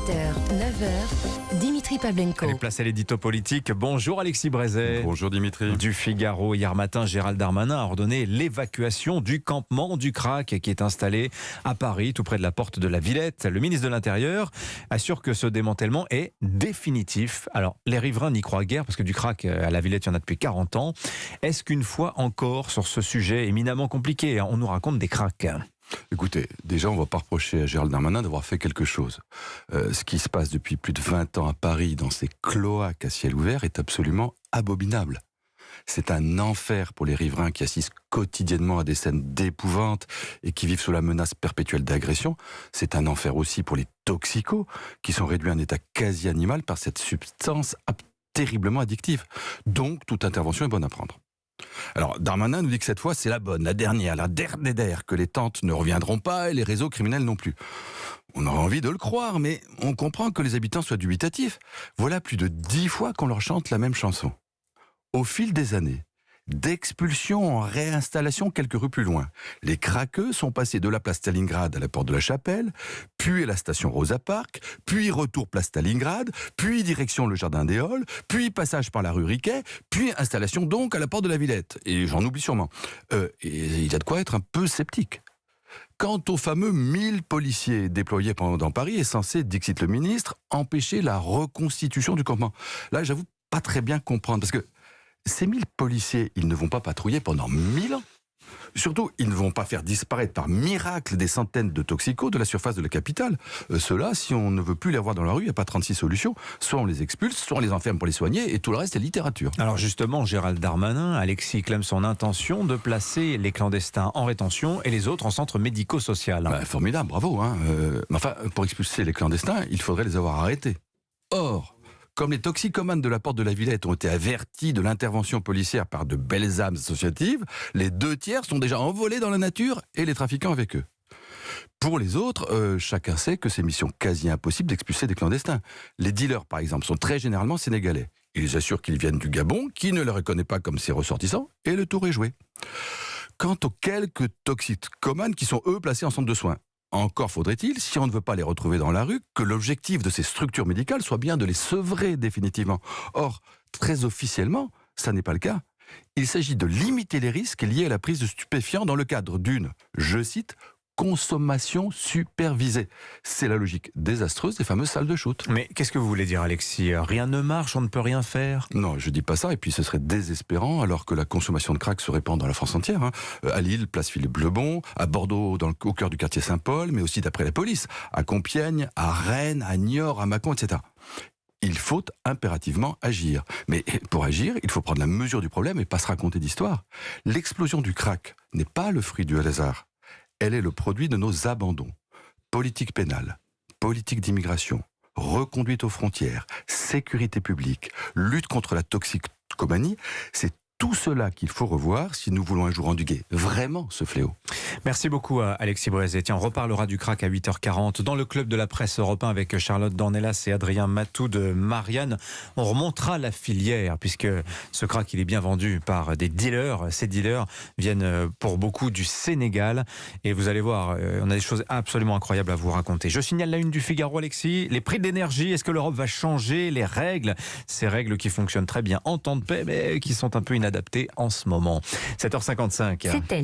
8h, 9h, Dimitri Pavlenko. Allez, place à l'édito politique. Bonjour Alexis Brézet. Bonjour Dimitri. Du Figaro, hier matin, Gérald Darmanin a ordonné l'évacuation du campement du Crac qui est installé à Paris, tout près de la porte de la Villette. Le ministre de l'Intérieur assure que ce démantèlement est définitif. Alors, les riverains n'y croient guère parce que du Crac à la Villette, il y en a depuis 40 ans. Est-ce qu'une fois encore, sur ce sujet éminemment compliqué, on nous raconte des craques? Écoutez, déjà on ne va pas reprocher à Gérald Darmanin d'avoir fait quelque chose. Ce qui se passe depuis plus de 20 ans à Paris dans ces cloaques à ciel ouvert est absolument abominable. C'est un enfer pour les riverains qui assistent quotidiennement à des scènes d'épouvante et qui vivent sous la menace perpétuelle d'agression. C'est un enfer aussi pour les toxicos qui sont réduits à un état quasi animal par cette substance terriblement addictive. Donc toute intervention est bonne à prendre. Alors, Darmanin nous dit que cette fois, c'est la bonne, la dernière, que les tentes ne reviendront pas et les réseaux criminels non plus. On aurait envie de le croire, mais on comprend que les habitants soient dubitatifs. Voilà plus de 10 fois qu'on leur chante la même chanson. Au fil des années, d'expulsion en réinstallation quelques rues plus loin, les craqueux sont passés de la place Stalingrad à la porte de la Chapelle, puis à la station Rosa Parks, puis retour place Stalingrad, puis direction le jardin des Halles, puis passage par la rue Riquet, puis installation donc à la porte de la Villette. Et j'en oublie sûrement. Et il y a de quoi être un peu sceptique. Quant aux fameux 1000 policiers déployés dans Paris est censé, dixit le ministre, empêcher la reconstitution du campement. Là, j'avoue pas très bien comprendre, parce que ces 1000 policiers, ils ne vont pas patrouiller pendant 1000 ans. Surtout, ils ne vont pas faire disparaître par miracle des centaines de toxicos de la surface de la capitale. Ceux-là, si on ne veut plus les voir dans la rue, il n'y a pas 36 solutions. Soit on les expulse, soit on les enferme pour les soigner, et tout le reste est littérature. Alors justement, Gérald Darmanin, Alexis clame son intention de placer les clandestins en rétention et les autres en centre médico-social. Formidable, bravo. Mais enfin, pour expulser les clandestins, il faudrait les avoir arrêtés. Or, comme les toxicomanes de la porte de la Villette ont été avertis de l'intervention policière par de belles âmes associatives, les 2/3 sont déjà envolés dans la nature et les trafiquants avec eux. Pour les autres, chacun sait que c'est mission quasi impossible d'expulser des clandestins. Les dealers, par exemple, sont très généralement sénégalais. Ils assurent qu'ils viennent du Gabon, qui ne les reconnaît pas comme ses ressortissants, et le tour est joué. Quant aux quelques toxicomanes qui sont, eux, placés en centre de soins, encore faudrait-il, si on ne veut pas les retrouver dans la rue, que l'objectif de ces structures médicales soit bien de les sevrer définitivement. Or, très officiellement, ça n'est pas le cas. Il s'agit de limiter les risques liés à la prise de stupéfiants dans le cadre d'une, je cite, consommation supervisée. C'est la logique désastreuse des fameuses salles de shoot. Mais qu'est-ce que vous voulez dire, Alexis? Rien ne marche, on ne peut rien faire? Non, je dis pas ça, et puis ce serait désespérant alors que la consommation de crack se répand dans la France entière. À Lille, place Philippe-Lebon, à Bordeaux, au cœur du quartier Saint-Paul, mais aussi d'après la police, à Compiègne, à Rennes, à Niort, à Mâcon, etc. Il faut impérativement agir. Mais pour agir, il faut prendre la mesure du problème et pas se raconter d'histoire. L'explosion du crack n'est pas le fruit du hasard. Elle est le produit de nos abandons. Politique pénale, politique d'immigration, reconduite aux frontières, sécurité publique, lutte contre la toxicomanie, c'est tout cela qu'il faut revoir si nous voulons un jour endiguer vraiment ce fléau. Merci beaucoup à Alexis Brézet. Tiens, on reparlera du crack à 8h40 dans le club de la presse européen avec Charlotte Dornelas et Adrien Matou de Marianne. On remontera la filière puisque ce crack il est bien vendu par des dealers. Ces dealers viennent pour beaucoup du Sénégal et vous allez voir, on a des choses absolument incroyables à vous raconter. Je signale la une du Figaro, Alexis. Les prix de l'énergie, est-ce que l'Europe va changer les règles? Ces règles qui fonctionnent très bien en temps de paix mais qui sont un peu inadaptées en ce moment. 7h55. C'était